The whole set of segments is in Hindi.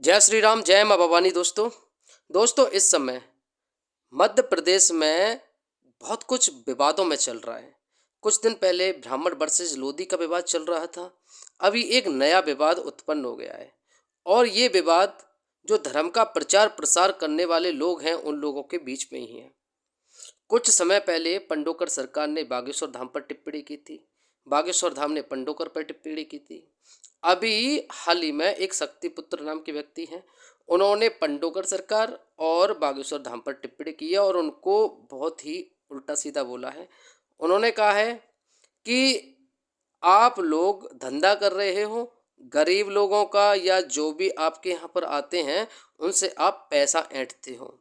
जय श्री राम, जय माँ भवानी। दोस्तों इस समय मध्य प्रदेश में बहुत कुछ विवादों में चल रहा है। कुछ दिन पहले ब्राह्मण वर्सेस लोधी का विवाद चल रहा था। अभी एक नया विवाद उत्पन्न हो गया है और ये विवाद जो धर्म का प्रचार प्रसार करने वाले लोग हैं उन लोगों के बीच में ही है। कुछ समय पहले पंडोकर सरकार ने बागेश्वर धाम पर टिप्पणी की थी। बागेश्वर धाम ने पंडोकर पर टिप्पणी की थी। अभी हाल ही में एक शक्तिपुत्र नाम के व्यक्ति हैं, उन्होंने पंडोकर सरकार और बागेश्वर धाम पर टिप्पणी की है और उनको बहुत ही उल्टा सीधा बोला है। उन्होंने कहा है कि आप लोग धंधा कर रहे हो, गरीब लोगों का या जो भी आपके यहाँ पर आते हैं उनसे आप पैसा ऐंठते हो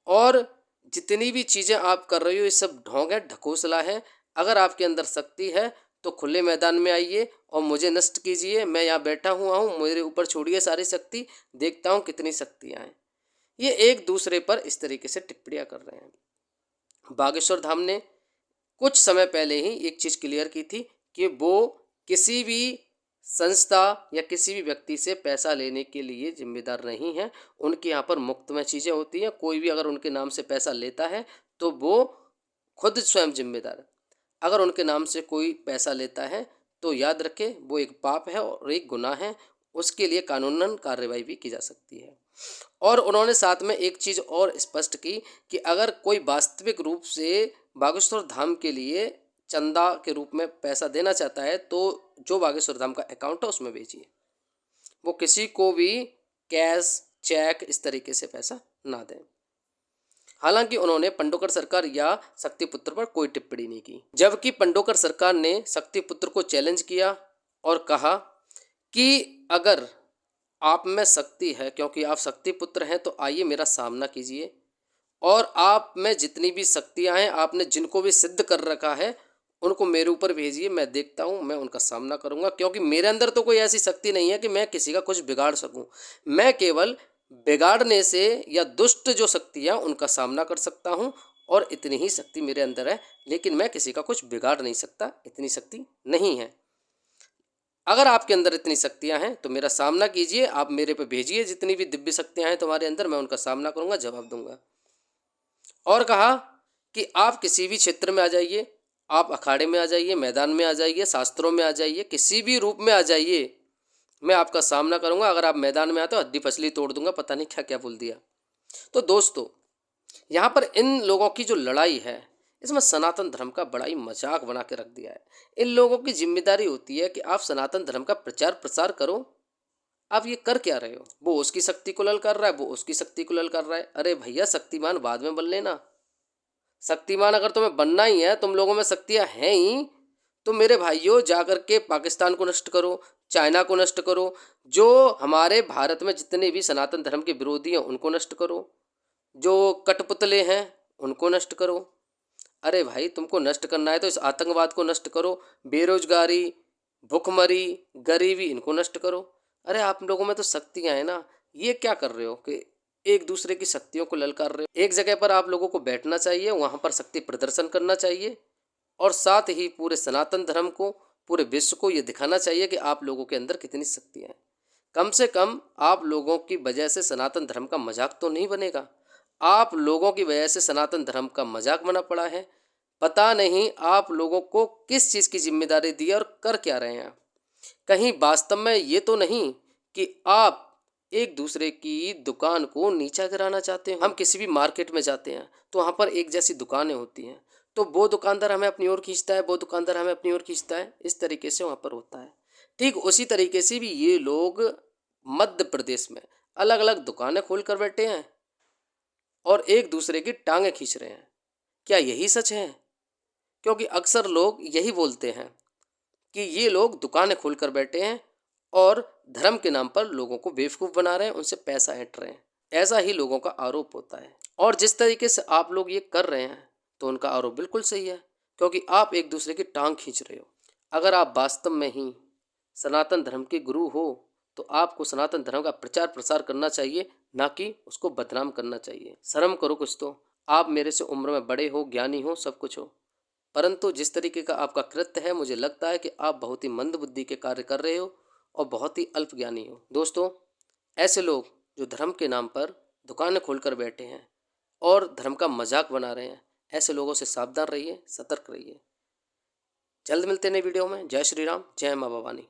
और जितनी भी चीज़ें आप कर रहे हो ये सब ढोंग है, ढकोसला है। अगर आपके अंदर शक्ति है तो खुले मैदान में आइए और मुझे नष्ट कीजिए। मैं यहाँ बैठा हुआ हूँ, मेरे ऊपर छोड़िए सारी शक्ति, देखता हूँ कितनी शक्तियाँ हैं। ये एक दूसरे पर इस तरीके से टिप्पणियाँ कर रहे हैं। बागेश्वर धाम ने कुछ समय पहले ही एक चीज़ क्लियर की थी कि वो किसी भी संस्था या किसी भी व्यक्ति से पैसा लेने के लिए जिम्मेदार नहीं है। उनके यहाँ पर मुफ्त में चीज़ें होती हैं। कोई भी अगर उनके नाम से पैसा लेता है तो वो खुद स्वयं जिम्मेदार है। अगर उनके नाम से कोई पैसा लेता है तो याद रखें वो एक पाप है और एक गुनाह है, उसके लिए कानूनन कार्रवाई भी की जा सकती है। और उन्होंने साथ में एक चीज़ और स्पष्ट की कि अगर कोई वास्तविक रूप से बागेश्वर धाम के लिए चंदा के रूप में पैसा देना चाहता है तो जो बागेश्वर धाम का अकाउंट है उसमें भेजिए। वो किसी को भी कैश, चेक इस तरीके से पैसा ना दें। हालांकि उन्होंने पंडोकर सरकार या शक्तिपुत्र पर कोई टिप्पणी नहीं की, जबकि पंडोकर सरकार ने शक्तिपुत्र को चैलेंज किया और कहा कि अगर आप में शक्ति है, क्योंकि आप शक्तिपुत्र हैं, तो आइए मेरा सामना कीजिए और आप में जितनी भी शक्तियां हैं, आपने जिनको भी सिद्ध कर रखा है उनको मेरे ऊपर भेजिए। मैं देखता हूं, मैं उनका सामना करूंगा, क्योंकि मेरे अंदर तो कोई ऐसी शक्ति नहीं है कि मैं किसी का कुछ बिगाड़ सकूं। मैं केवल बिगाड़ने से या दुष्ट जो शक्तियां उनका सामना कर सकता हूं और इतनी ही शक्ति मेरे अंदर है, लेकिन मैं किसी का कुछ बिगाड़ नहीं सकता, इतनी शक्ति नहीं है। अगर आपके अंदर इतनी शक्तियां हैं तो मेरा सामना कीजिए, आप मेरे पे भेजिए जितनी भी दिव्य शक्तियां हैं तुम्हारे अंदर, मैं उनका सामना करूंगा, जवाब दूंगा। और कहा कि आप किसी भी क्षेत्र में आ जाइए, आप अखाड़े में आ जाइए, मैदान में आ जाइए, शास्त्रों में आ जाइए, किसी भी रूप में आ जाइए, मैं आपका सामना करूंगा। अगर आप मैदान में आते हो हड्डी पसली तोड़ दूंगा। पता नहीं क्या क्या बोल दिया। तो दोस्तों, यहाँ पर इन लोगों की जो लड़ाई है इसमें सनातन धर्म का बड़ा ही मजाक बना के रख दिया है। इन लोगों की जिम्मेदारी होती है कि आप सनातन धर्म का प्रचार प्रसार करो। आप ये कर क्या रहे हो? वो उसकी शक्ति को ललकार रहा है, वो उसकी शक्ति को ललकार रहा है। अरे भैया, शक्तिमान बाद में बन लेना। शक्तिमान अगर तुम्हें बनना ही है, तुम लोगों में शक्तियां हैं ही, तो मेरे भाइयों जाकर के पाकिस्तान को नष्ट करो, चाइना को नष्ट करो, जो हमारे भारत में जितने भी सनातन धर्म के विरोधी हैं उनको नष्ट करो, जो कठपुतले हैं उनको नष्ट करो। अरे भाई, तुमको नष्ट करना है तो इस आतंकवाद को नष्ट करो, बेरोजगारी, भुखमरी, गरीबी, इनको नष्ट करो। अरे आप लोगों में तो शक्तियां हैं ना, ये क्या कर रहे हो कि एक दूसरे की शक्तियों को ललकार रहे हो? एक जगह पर आप लोगों को बैठना चाहिए, वहां पर शक्ति प्रदर्शन करना चाहिए और साथ ही पूरे सनातन धर्म को, पूरे विश्व को ये दिखाना चाहिए कि आप लोगों के अंदर कितनी शक्तियां हैं। कम से कम आप लोगों की वजह से सनातन धर्म का मजाक तो नहीं बनेगा। आप लोगों की वजह से सनातन धर्म का मजाक बना पड़ा है। पता नहीं आप लोगों को किस चीज़ की जिम्मेदारी दी है और कर क्या रहे हैं। कहीं वास्तव में ये तो नहीं कि आप एक दूसरे की दुकान को नीचा गिराना चाहते हैं। हम किसी भी मार्केट में जाते हैं तो वहाँ पर एक जैसी दुकानें होती हैं, तो वो दुकानदार हमें अपनी ओर खींचता है, वो दुकानदार हमें अपनी ओर खींचता है, इस तरीके से वहाँ पर होता है। ठीक उसी तरीके से भी ये लोग मध्य प्रदेश में अलग अलग दुकानें खोल कर बैठे हैं और एक दूसरे की टांगें खींच रहे हैं। क्या यही सच है? क्योंकि अक्सर लोग यही बोलते हैं कि ये लोग दुकानें खोल कर बैठे हैं और धर्म के नाम पर लोगों को बेवकूफ़ बना रहे हैं, उनसे पैसा ऐंठ रहे हैं। ऐसा ही लोगों का आरोप होता है और जिस तरीके से आप लोग ये कर रहे हैं तो उनका आरोप बिल्कुल सही है, क्योंकि आप एक दूसरे की टांग खींच रहे हो। अगर आप वास्तव में ही सनातन धर्म के गुरु हो तो आपको सनातन धर्म का प्रचार प्रसार करना चाहिए, ना कि उसको बदनाम करना चाहिए। शर्म करो कुछ तो। आप मेरे से उम्र में बड़े हो, ज्ञानी हो, सब कुछ हो, परंतु जिस तरीके का आपका कृत्य है, मुझे लगता है कि आप बहुत ही मंद बुद्धि के कार्य कर रहे हो और बहुत ही अल्प ज्ञानी हो। दोस्तों, ऐसे लोग जो धर्म के नाम पर दुकानें खोलकर बैठे हैं और धर्म का मजाक बना रहे हैं, ऐसे लोगों से सावधान रहिए, सतर्क रहिए। जल्द मिलते हैं नई वीडियो में। जय श्री राम, जय माँ भवानी।